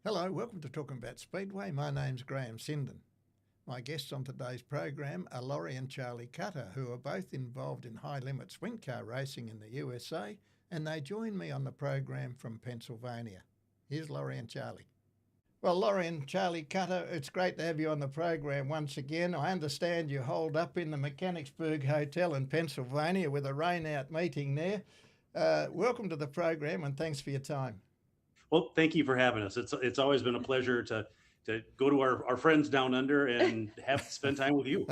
Hello, welcome to Talking About Speedway. My name's Graeme Sinden. My guests on today's program are Laurie and Charlie Cutter, who are both involved in high limit sprint car racing in the USA, and they join me on the program from Pennsylvania. Here's Laurie and Charlie. Well, Laurie and Charlie Cutter, it's great to have you on the program once again. I understand you holed up in the Mechanicsburg Hotel in Pennsylvania with a rain-out meeting there. Welcome to the program and thanks for your time. Well, thank you for having us. It's always been a pleasure to go to our friends down under and spend time with you.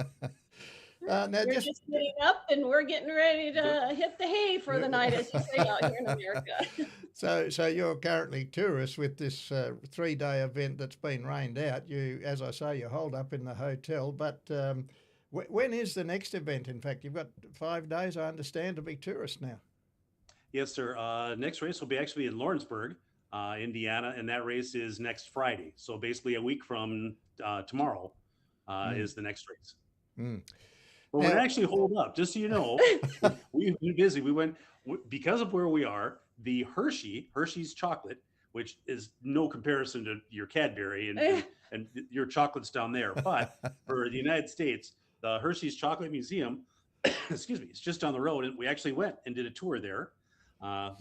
We're just getting up and we're getting ready to hit the hay for the night, as you say out here in America. So you're currently tourists with this 3-day event that's been rained out. You, as I say, you hold up in the hotel. But when is the next event? In fact, you've got 5 days, I understand, to be tourists now. Yes, sir. Next race will be actually in Lawrenceburg, Indiana, and that race is next Friday. So basically a week from tomorrow is the next race. But we're actually holed up, just so you know. We've been busy. We went, because of where we are, the Hershey's chocolate, which is no comparison to your Cadbury and your chocolates down there. But for the United States, the Hershey's Chocolate Museum, excuse me, it's just down the road. And we actually went and did a tour there.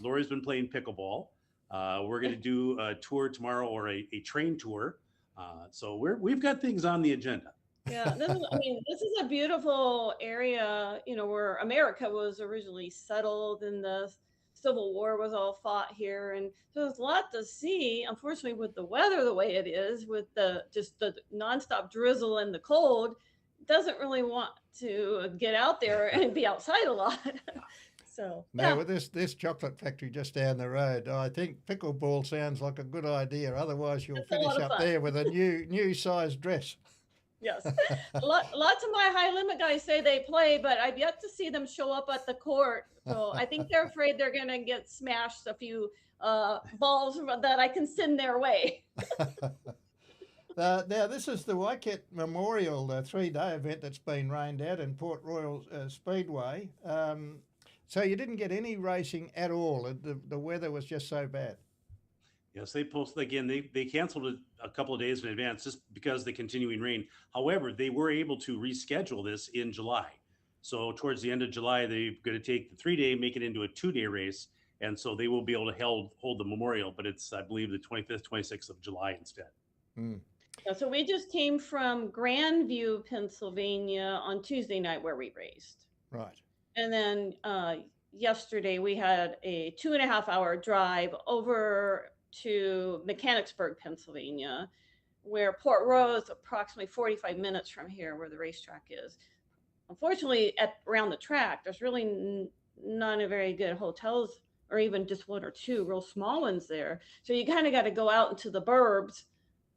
Laurie's been playing pickleball. We're going to do a tour tomorrow, or a train tour. So we've got things on the agenda. Yeah, this is a beautiful area, where America was originally settled and the Civil War was all fought here. And so there's a lot to see. Unfortunately, with the weather the way it is, with the nonstop drizzle and the cold, doesn't really want to get out there and be outside a lot. So now with this chocolate factory just down the road, I think pickleball sounds like a good idea. Otherwise, you'll finish up there with a new size dress. Yes, lots of my high limit guys say they play, but I've yet to see them show up at the court. So I think they're afraid they're going to get smashed a few balls that I can send their way. Now, this is the Waikett Memorial 3-day event that's been rained out in Port Royal Speedway. So you didn't get any racing at all. The weather was just so bad. Yes, they posted again. They canceled it a couple of days in advance just because of the continuing rain. However, they were able to reschedule this in July. So towards the end of July, they're going to take the 3-day, make it into a 2-day race. And so they will be able to hold the memorial, but it's, I believe, the 25th, 26th of July instead. So we just came from Grandview, Pennsylvania on Tuesday night where we raced. Right. And then yesterday we had a 2.5-hour drive over to Mechanicsburg, Pennsylvania, where Port Royal is approximately 45 minutes from here where the racetrack is. Unfortunately, around the track, there's really none of very good hotels, or even just one or two real small ones there. So you kind of got to go out into the burbs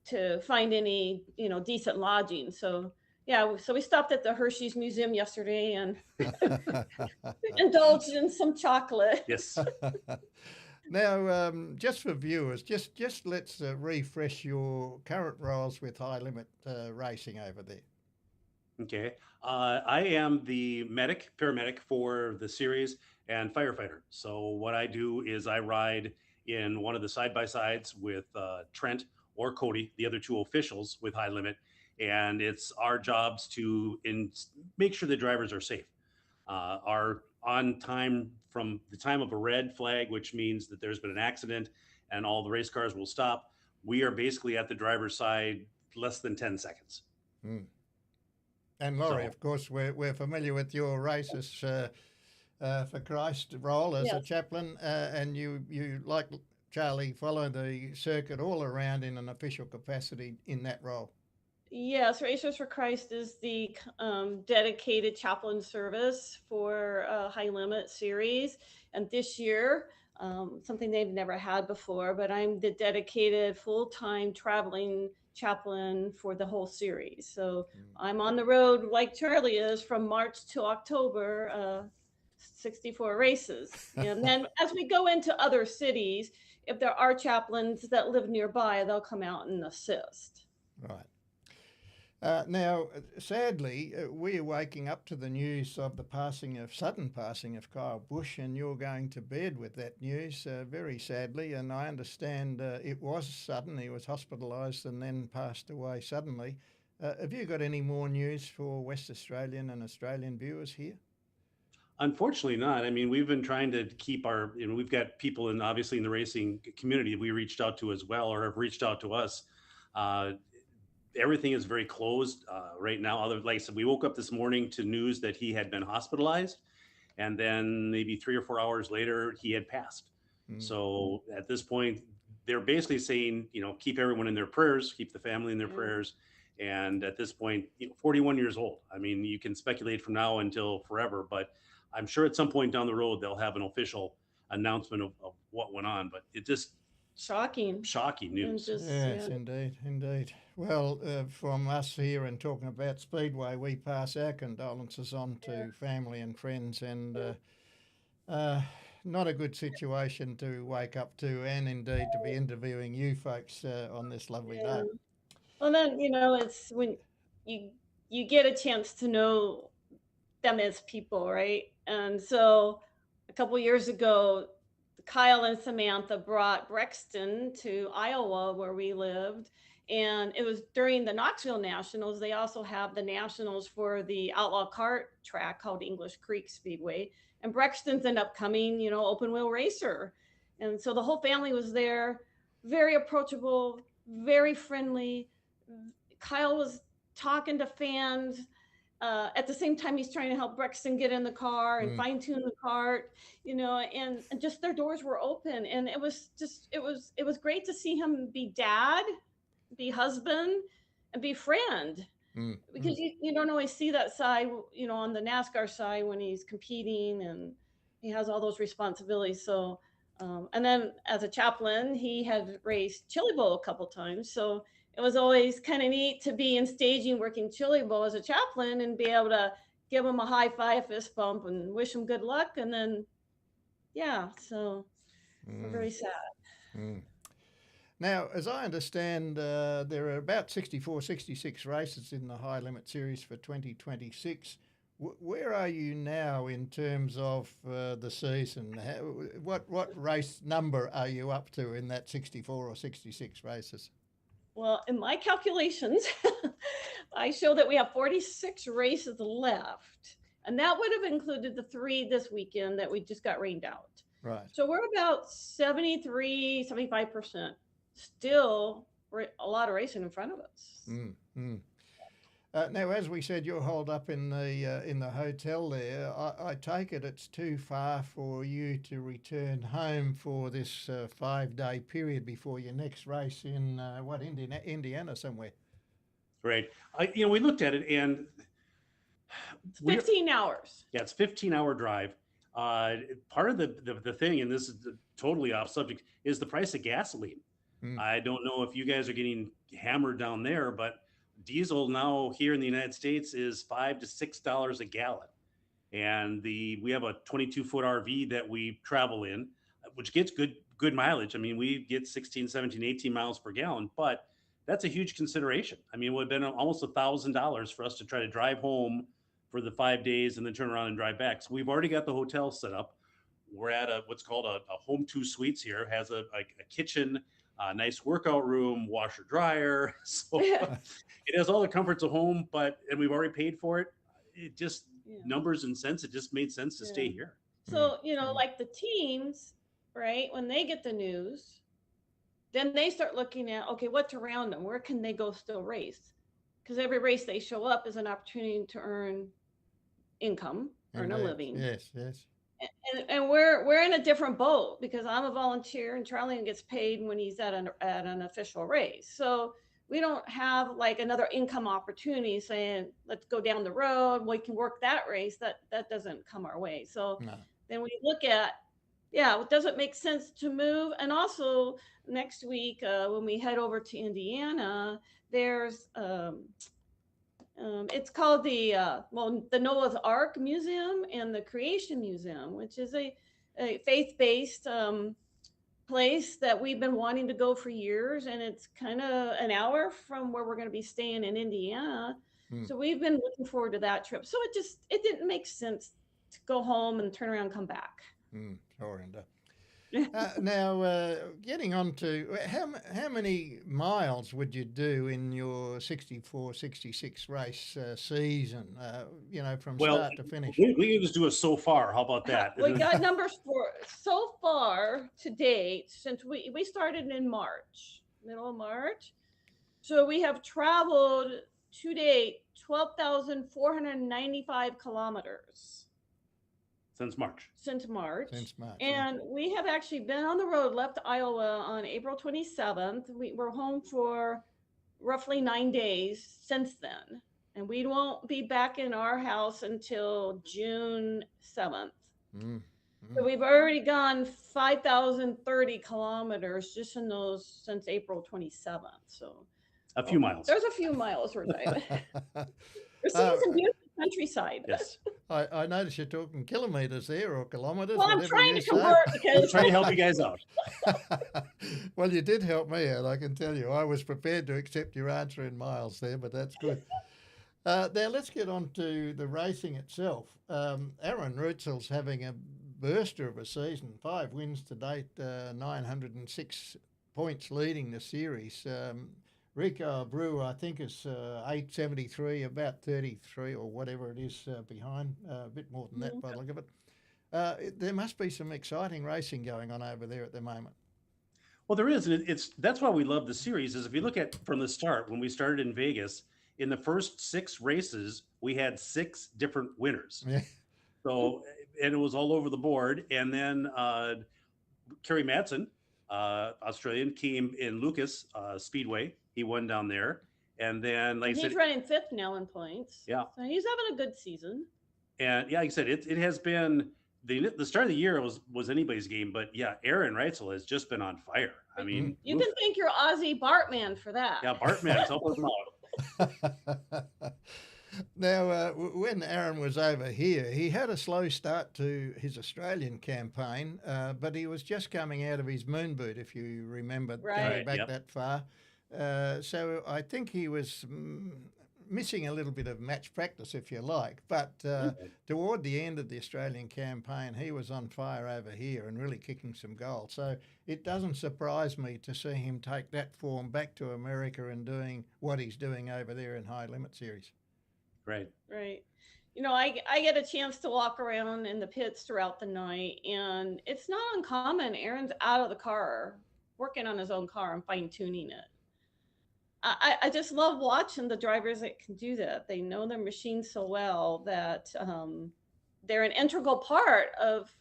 to find any, decent lodging. So so we stopped at the Hershey's Museum yesterday and indulged in some chocolate. Yes. Now, just for viewers, just let's refresh your current roles with high limit racing over there. Okay. I am the paramedic for the series and firefighter. So what I do is I ride in one of the side-by-sides with Trent or Cody, the other two officials with high limit. And it's our jobs to make sure the drivers are safe, are on time from the time of a red flag, which means that there's been an accident and all the race cars will stop. We are basically at the driver's side less than 10 seconds. And Laurie, of course, we're familiar with your races for Christ role as a chaplain, and you, like Charlie, follow the circuit all around in an official capacity in that role. Yes, Racers for Christ is the dedicated chaplain service for High Limit Series. And this year, something they've never had before, but I'm the dedicated full-time traveling chaplain for the whole series. So I'm on the road like Charlie is from March to October, 64 races. And then as we go into other cities, if there are chaplains that live nearby, they'll come out and assist. Right. Now, sadly, we're waking up to the news of the sudden passing of Kyle Busch, and you're going to bed with that news, very sadly. And I understand it was sudden. He was hospitalised and then passed away suddenly. Have you got any more news for West Australian and Australian viewers here? Unfortunately not. I mean, we've been trying to keep we've got people obviously in the racing community we reached out to as well, or have reached out to us. Everything is very closed right now. Like I said, we woke up this morning to news that he had been hospitalized, and then maybe 3 or 4 hours later, he had passed. So at this point, they're basically saying, keep everyone in their prayers, keep the family in their prayers. And at this point, 41 years old. I mean, you can speculate from now until forever, but I'm sure at some point down the road, they'll have an official announcement of what went on. But it just shocking news. Yes, indeed. Well, from us here and talking about Speedway, we pass our condolences on to family and friends, and not a good situation to wake up to, and indeed to be interviewing you folks on this lovely day. Well, then, it's when you get a chance to know them as people, right? And so a couple years ago, Kyle and Samantha brought Brexton to Iowa, where we lived, and it was during the Knoxville Nationals. They also have the Nationals for the outlaw kart track called English Creek Speedway, and Brexton's an upcoming, open wheel racer. And so the whole family was there, very approachable, very friendly. Kyle was talking to fans. At the same time, he's trying to help Brexton get in the car and fine tune the cart, and just their doors were open. And it was great to see him be dad, be husband, and be friend, because you don't always see that side, on the NASCAR side when he's competing and he has all those responsibilities. So, and then as a chaplain, he had raced Chili Bowl a couple times. So it was always kind of neat to be in staging working Chili Bowl as a chaplain and be able to give him a high five, fist bump, and wish him good luck. And then, so very sad. Now, as I understand, there are about 64, 66 races in the High Limit Series for 2026. Where are you now in terms of the season? What race number are you up to in that 64 or 66 races? Well, in my calculations, I show that we have 46 races left, and that would have included the 3 this weekend that we just got rained out. Right. So we're about 73, 75%. Still a lot of racing in front of us. Now, as we said, you're holed up in the hotel there. I take it it's too far for you to return home for this 5-day period before your next race in Indiana somewhere. Right. We looked at it, and it's 15 hours. Yeah, it's 15-hour drive. Part of the thing, and this is totally off subject, is the price of gasoline. I don't know if you guys are getting hammered down there, but diesel now here in the United States is $5 to $6 a gallon. And we have a 22-foot RV that we travel in, which gets good mileage. I mean, we get 16, 17, 18 miles per gallon, but that's a huge consideration. I mean, it would have been almost $1,000 for us to try to drive home for the 5 days and then turn around and drive back. So we've already got the hotel set up. We're at what's called a home 2 suites here. It has a kitchen, a nice workout room, washer dryer. So it has all the comforts of home, and we've already paid for it. It just numbers and cents. It just made sense to stay here. So, like the teams, right? When they get the news, then they start looking at, okay, what's around them? Where can they go still race? Because every race they show up is an opportunity to earn income, earn a living. Yes. And we're in a different boat because I'm a volunteer and Charlie gets paid when he's at an official race. So we don't have like another income opportunity saying, let's go down the road, we can work that race. That doesn't come our way. So then we look at, does it make sense to move? And also next week, when we head over to Indiana, there's, it's called the Noah's Ark Museum and the Creation Museum, which is a faith-based place that we've been wanting to go for years, and it's kind of an hour from where we're going to be staying in Indiana. So we've been looking forward to that trip. So it didn't make sense to go home and turn around and come back. Sure, and now, getting on to how many miles would you do in your 64, 66 race season, from start to finish? We can just do it so far. How about that? We got numbers for so far to date since we started in March, middle of March. So we have traveled to date 12,495 kilometers. Since March. And we have actually been on the road, left Iowa on April 27th. We're home for roughly 9 days since then. And we won't be back in our house until June 7th. So we've already gone 5,030 kilometers just in those since April 27th. So a few miles. There's a few miles we're driving. We're seeing some beautiful countryside. Yes. I notice you're talking kilometres there or kilometres. Well, I'm trying to convert because I'm trying to help you guys out. Well, you did help me out, I can tell you. I was prepared to accept your answer in miles there, but that's good. Now, let's get on to the racing itself. Aaron Ruetzel's having a burster of a season, 5 wins to date, 906 points leading the series. Rico Abreu, I think, is 873, about 33 or whatever it is behind, a bit more than that by the look of it. There must be some exciting racing going on over there at the moment. Well, there is, and that's why we love the series. Is if you look at from the start, when we started in Vegas, in the first 6 races, we had 6 different winners. Yeah. So, and it was all over the board. And then Kerry Madsen, Australian, came in Lucas Speedway. He won down there. And then, like I said, he's running 5th now in points. Yeah. So he's having a good season. And yeah, like I said, it has been the start of the year was anybody's game, but yeah, Aaron Reitzel has just been on fire. I mean, you can thank your Aussie Bartman for that. Yeah, Bartman's helping him out. Now, when Aaron was over here, he had a slow start to his Australian campaign, but he was just coming out of his moon boot, if you remember, going back that far. So I think he was missing a little bit of match practice, if you like. But toward the end of the Australian campaign, he was on fire over here and really kicking some goals. So it doesn't surprise me to see him take that form back to America and doing what he's doing over there in High Limit Series. Right. You know, I get a chance to walk around in the pits throughout the night, and it's not uncommon. Aaron's out of the car, working on his own car and fine-tuning it. I just love watching the drivers that can do that. They know their machine so well that they're an integral part of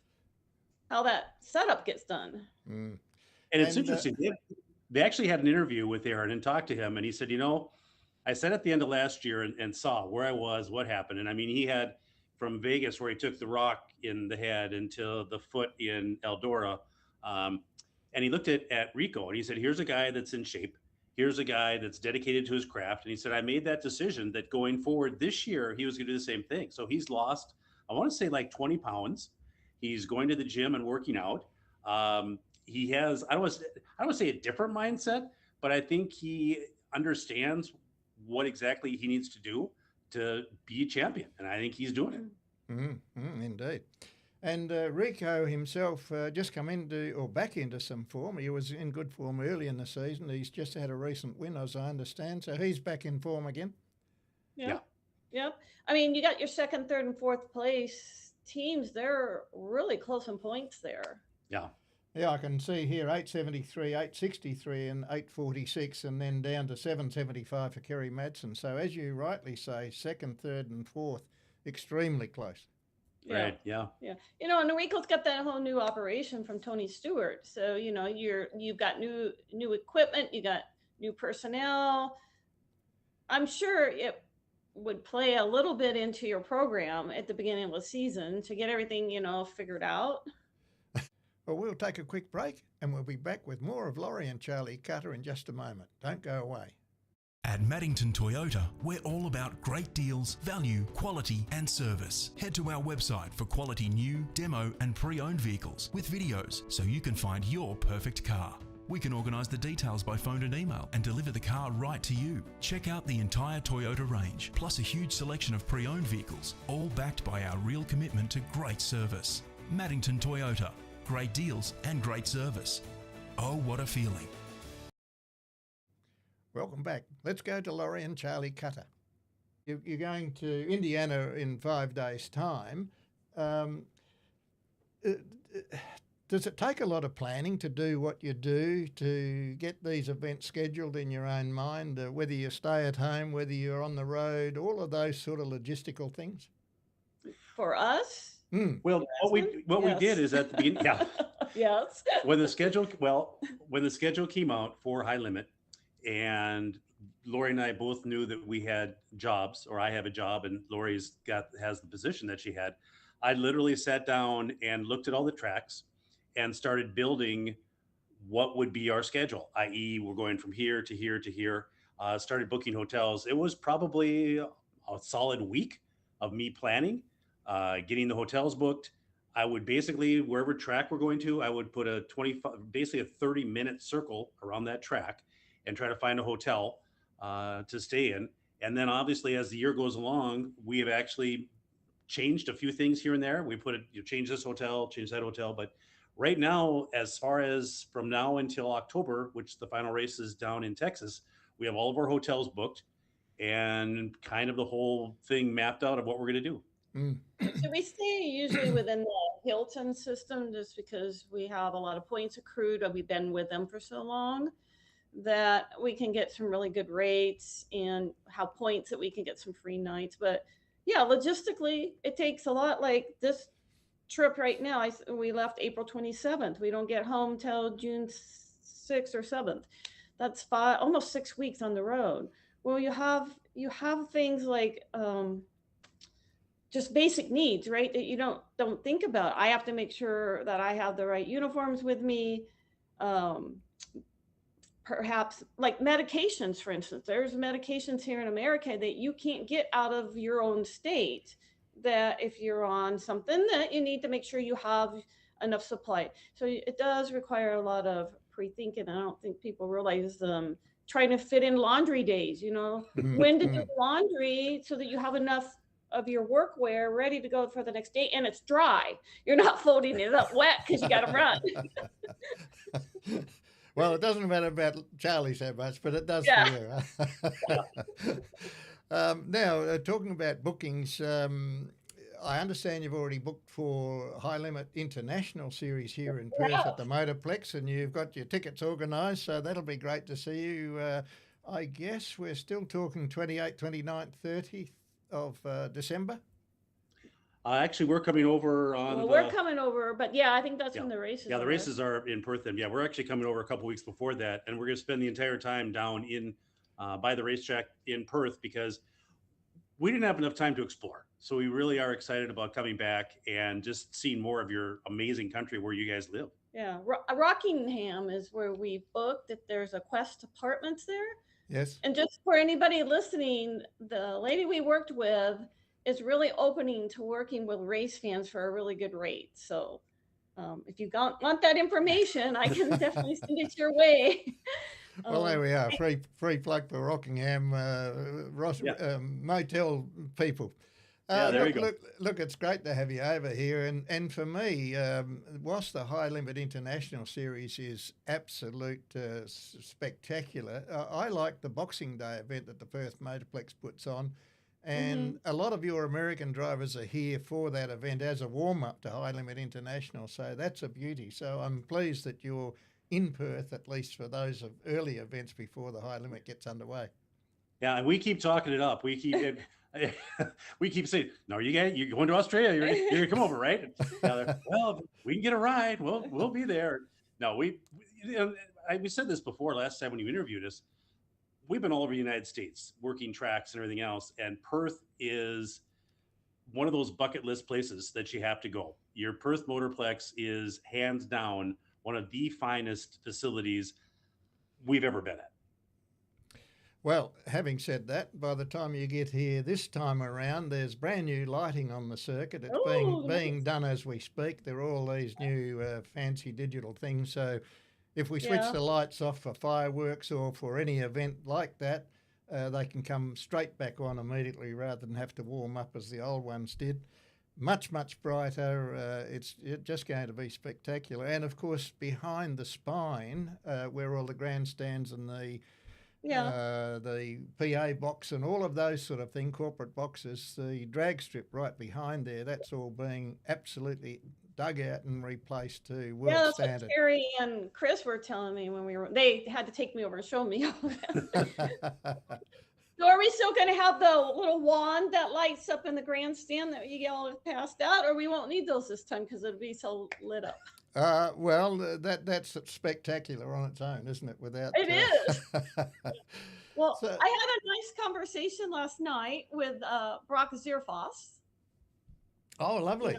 how that setup gets done. And it's interesting. They actually had an interview with Aaron and talked to him, and he said, you know, I said at the end of last year and saw where I was, what happened. And I mean, he had from Vegas where he took the rock in the head until the foot in Eldora. And he looked at Rico and he said, here's a guy that's in shape. Here's a guy that's dedicated to his craft. And he said, I made that decision that going forward this year, he was going to do the same thing. So he's lost, I want to say like 20 pounds. He's going to the gym and working out. He has, I don't want to say a different mindset, but I think he understands what exactly he needs to do to be a champion. And I think he's doing it. Indeed. And Rico himself just come into or back into some form. He was in good form early in the season. He's just had a recent win, as I understand. So he's back in form again. Yeah. I mean, you got your 2nd, 3rd, and 4th place teams. They're really close in points there. Yeah, I can see here 873, 863 and 846 and then down to 775 for Kerry Madsen. So as you rightly say, 2nd, 3rd and 4th, extremely close. Right, yeah. You know, and Rico's got that whole new operation from Tony Stewart. So, you know, you've got new equipment, you got new personnel. I'm sure it would play a little bit into your program at the beginning of the season to get everything, you know, figured out. Well, we'll take a quick break and we'll be back with more of Laurie and Charlie Cutter in just a moment. Don't go away. At Maddington Toyota, we're all about great deals, value, quality and service. Head to our website for quality new, demo and pre-owned vehicles with videos so you can find your perfect car. We can organise the details by phone and email and deliver the car right to you. Check out the entire Toyota range, plus a huge selection of pre-owned vehicles, all backed by our real commitment to great service. Maddington Toyota, great deals and great service. Oh, what a feeling. Welcome back. Let's go to Laurie and Charlie Cutter. You're going to Indiana in 5 days' time. Does it take a lot of planning to do what you do to get these events scheduled in your own mind, whether you stay at home, whether you're on the road, all of those sort of logistical things? For us? Well, what we did is at the beginning, Yes. when the schedule came out for High Limit, and Lori and I both knew that we had jobs, or I have a job and Lori's has the position that she had. I literally sat down and looked at all the tracks and started building what would be our schedule, i.e. we're going from here to here to here, started booking hotels. It was probably a solid week of me planning, getting the hotels booked. I would basically, wherever track we're going to, I would put basically a 30-minute circle around that track and try to find a hotel to stay in. And then obviously as the year goes along, we have actually changed a few things here and there. We change this hotel, change that hotel. But right now, as far as from now until October, which the final race is down in Texas, we have all of our hotels booked and kind of the whole thing mapped out of what we're going to do. So we stay usually within the Hilton system just because we have a lot of points accrued and we've been with them for so long that we can get some really good rates and have points that we can get some free nights. But yeah, logistically, it takes a lot. Like this trip right now, we left April 27th. We don't get home till June 6th or 7th. That's almost 6 weeks on the road. Well, you have things like just basic needs, right? That you don't think about. I have to make sure that I have the right uniforms with me. Perhaps like medications, for instance, there's medications here in America that you can't get out of your own state, that if you're on something that you need to make sure you have enough supply. So it does require a lot of pre-thinking. I don't think people realize trying to fit in laundry days, when to do laundry so that you have enough of your workwear ready to go for the next day and it's dry. You're not folding it up wet because you got to run. Well, it doesn't matter about Charlie so much, but it does for you. Now, talking about bookings, I understand you've already booked for High Limit International Series here in Perth at the Motorplex, and you've got your tickets organised, so that'll be great to see you. I guess we're still talking 28th, 29th, 30th of December? Actually, we're coming over on we're coming over, but yeah, I think that's when the races are. Yeah, the races are in Perth then. Yeah, we're actually coming over a couple weeks before that, and we're going to spend the entire time down in by the racetrack in Perth because we didn't have enough time to explore. So we really are excited about coming back and just seeing more of your amazing country where you guys live. Yeah, Rockingham is where we booked. If there's a Quest Apartments there. Yes. And just for anybody listening, the lady we worked with is really opening to working with race fans for a really good rate. So if you want that information, I can definitely send it your way. Well, there we are. Free plug for Rockingham motel people. There you go. Look, it's great to have you over here. And for me, whilst the High Limit International Series is absolute spectacular, I like the Boxing Day event that the Perth Motorplex puts on. And a lot of your American drivers are here for that event as a warm-up to High Limit International. So that's a beauty. So I'm pleased that you're in Perth, at least for those early events before the High Limit gets underway. Yeah, and we keep talking it up. We keep saying, "No, you're going to Australia. You're gonna come over, right?" Well, we can get a ride. We'll be there. No, we said this before last time when you interviewed us. We've been all over the United States working tracks and everything else, and Perth is one of those bucket list places that you have to go. Your Perth Motorplex is hands down one of the finest facilities we've ever been at. Well, having said that, by the time you get here this time around, there's brand new lighting on the circuit. It's being done as we speak. There are all these new fancy digital things. So if we switch the lights off for fireworks or for any event like that, they can come straight back on immediately rather than have to warm up as the old ones did. Much, much brighter. It's just going to be spectacular. And, of course, behind the spine, where all the grandstands and the PA box and all of those sort of thing, corporate boxes, the drag strip right behind there, that's all being absolutely dug out and replaced to world standard. That's what Terry and Chris were telling me when they had to take me over and show me all that. So are we still going to have the little wand that lights up in the grandstand that you get all passed out, or we won't need those this time because it'll be so lit up? Well, that's spectacular on its own, isn't it? It is. Well, so, I had a nice conversation last night with Brock Zierfoss. Oh, lovely.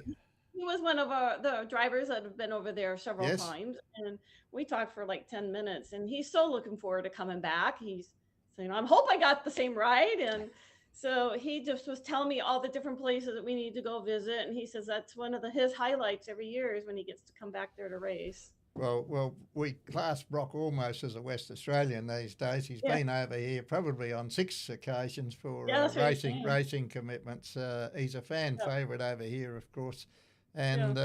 He was one of the drivers that have been over there several times, and we talked for like 10 minutes, and he's so looking forward to coming back. He's saying, I hope I got the same ride. And so he just was telling me all the different places that we need to go visit. And he says that's one of his highlights every year is when he gets to come back there to race. Well, we class Brock almost as a West Australian these days. He's been over here probably on 6 occasions for racing commitments. He's a fan favourite over here, of course. And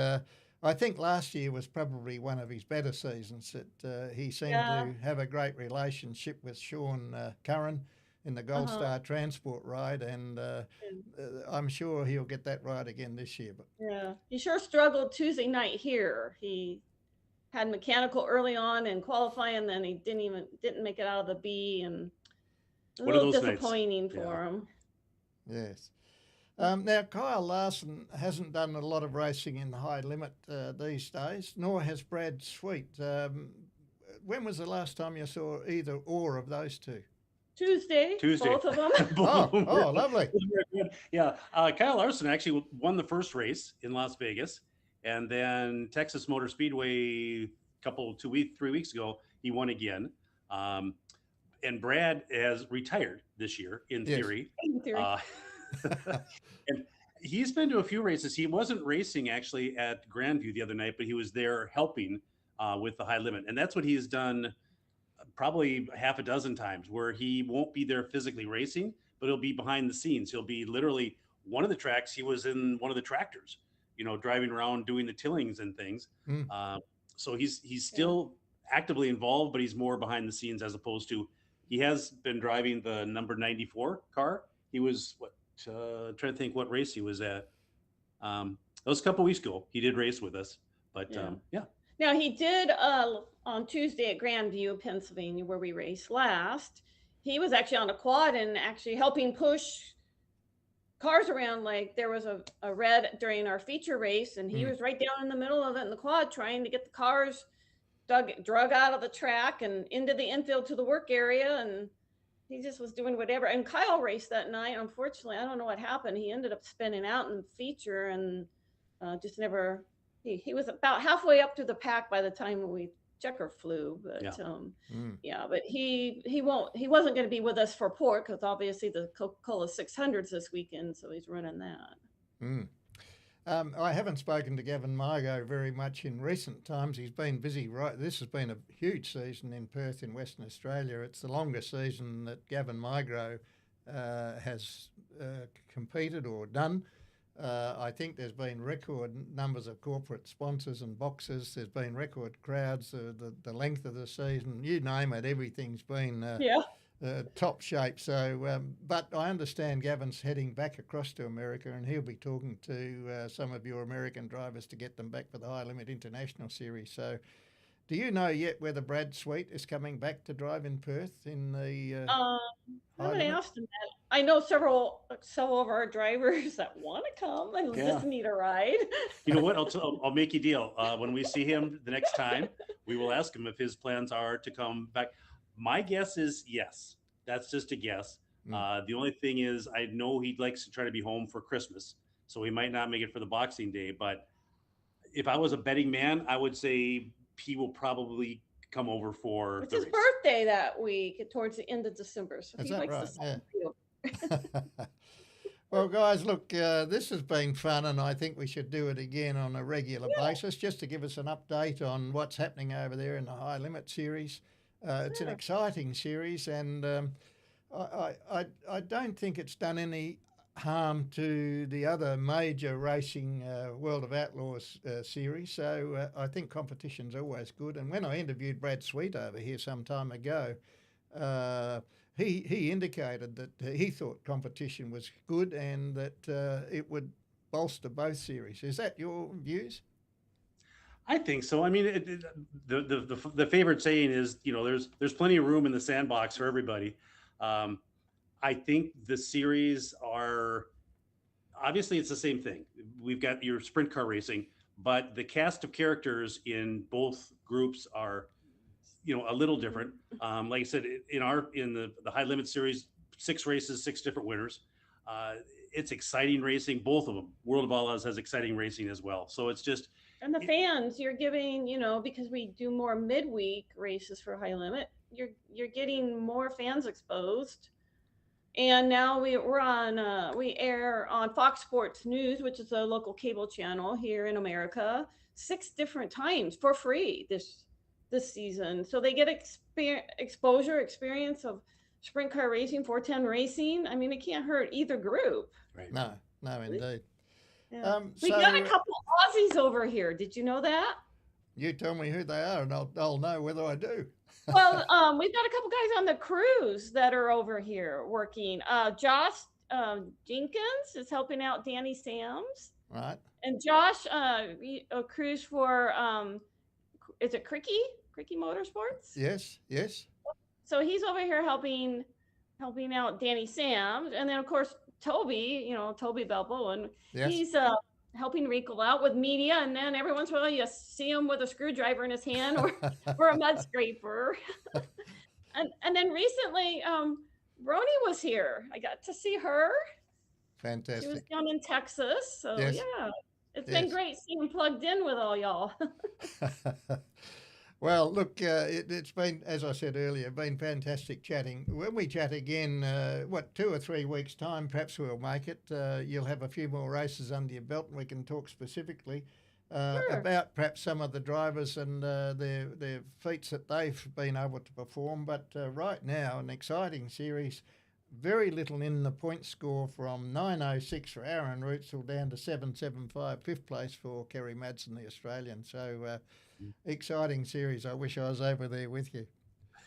I think last year was probably one of his better seasons. He seemed to have a great relationship with Sean Curran in the Gold Star Transport ride, and I'm sure he'll get that ride again this year. But he sure struggled Tuesday night here. He had mechanical early on in qualifying, and then he didn't make it out of the B, and a little disappointing for him. Yes. Now, Kyle Larson hasn't done a lot of racing in the high limit these days, nor has Brad Sweet. When was the last time you saw either or of those two? Tuesday. Both of them. Oh, lovely. Yeah, Kyle Larson actually won the first race in Las Vegas, and then Texas Motor Speedway 3 weeks ago, he won again. And Brad has retired this year, in theory. In theory. And he's been to a few races. He wasn't racing actually at Grandview the other night, but he was there helping with the high limit. And that's what he's done probably half a dozen times, where he won't be there physically racing, but he'll be behind the scenes. He'll be literally one of the tracks. He was in one of the tractors, driving around doing the tillings and things. So he's still actively involved, but he's more behind the scenes, as opposed to, he has been driving the number 94 car. He was trying to think what race he was at. That was a couple weeks ago. He did race with us, but Now he did on Tuesday at Grandview, Pennsylvania, where we raced last. He was actually on a quad and actually helping push cars around. Like there was a red during our feature race, and he was right down in the middle of it in the quad trying to get the cars drug out of the track and into the infield to the work area, and he just was doing whatever. And Kyle raced that night. Unfortunately, I don't know what happened. He ended up spinning out in the feature and just never. He was about halfway up to the pack by the time we checker flew. But but he wasn't going to be with us for port because obviously the Coca-Cola 600s this weekend, so he's running that. I haven't spoken to Gavin Margot very much in recent times. He's been busy. Right, this has been a huge season in Perth in Western Australia. It's the longest season that Gavin Margot has competed or done. I think there's been record numbers of corporate sponsors and boxes. There's been record crowds. The length of the season, you name it, everything's been top shape. So, but I understand Gavin's heading back across to America, and he'll be talking to some of your American drivers to get them back for the High Limit International Series. So, do you know yet whether Brad Sweet is coming back to drive in Perth in the? I haven't asked him that. I know several of our drivers that want to come and just need a ride. You know what? I'll make you a deal. When we see him the next time, we will ask him if his plans are to come back. My guess is yes. That's just a guess. The only thing is, I know he likes to try to be home for Christmas, so he might not make it for the Boxing Day. But if I was a betting man, I would say he will probably come over for It's the his race. birthday that week, towards the end of December. So Is he that likes right? to celebrate. Yeah. Well, guys, look, this has been fun, and I think we should do it again on a regular basis, just to give us an update on what's happening over there in the High Limit Series. It's an exciting series, and I don't think it's done any harm to the other major racing World of Outlaws series. So I think competition's always good. And when I interviewed Brad Sweet over here some time ago, he indicated that he thought competition was good and that it would bolster both series. Is that your views? I think so. I mean, the favorite saying is, there's plenty of room in the sandbox for everybody. I think the series are, obviously it's the same thing. We've got your sprint car racing, but the cast of characters in both groups are, a little different. Like I said, in the High Limit Series, 6 races, 6 different winners. It's exciting racing. Both of them. World of Outlaws has exciting racing as well. So it's just. And the fans, you're giving, because we do more midweek races for High Limit, you're getting more fans exposed. And now we air on Fox Sports News, which is a local cable channel here in America, 6 different times for free this season. So they get experience of sprint car racing, 410 racing. I mean, it can't hurt either group. Right. No, indeed. Yeah. We got a couple Aussies over here. Did you know that? You tell me who they are, and I'll know whether I do. Well, we've got a couple guys on the cruise that are over here working. Josh Jenkins is helping out Danny Sams. Right. And Josh, a cruise for, is it Cricky Motorsports? Yes. So he's over here helping out Danny Sams. And then, of course, Toby Belbo, and he's helping Rico out with media. And then every once in a while you see him with a screwdriver in his hand or a mud scraper. and then recently, Brony was here. I got to see her. Fantastic. She was down in Texas. So yeah, it's been great seeing plugged in with all y'all. Well, look, it's been, as I said earlier, been fantastic chatting. When we chat again, 2 or 3 weeks' time, perhaps we'll make it. You'll have a few more races under your belt, and we can talk specifically about perhaps some of the drivers and their feats that they've been able to perform. But right now, an exciting series. Very little in the point score from 9.06 for Aaron Rootsell down to 7.75, 5th place for Kerry Madsen, the Australian. So exciting series. I wish I was over there with you.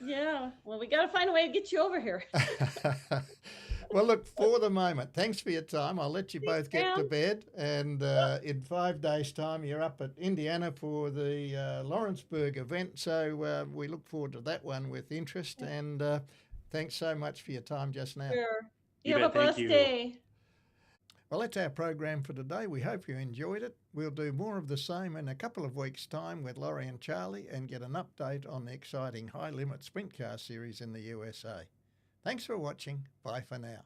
Yeah, well, we got to find a way to get you over here. Well, look, for the moment, thanks for your time. I'll let you both get to bed. And in 5 days' time, you're up at Indiana for the Lawrenceburg event. So we look forward to that one with interest. And thanks so much for your time just now. Sure. You have a blessed day. Well, that's our program for today. We hope you enjoyed it. We'll do more of the same in a couple of weeks' time with Laurie and Charlie and get an update on the exciting High Limit Sprint Car Series in the USA. Thanks for watching. Bye for now.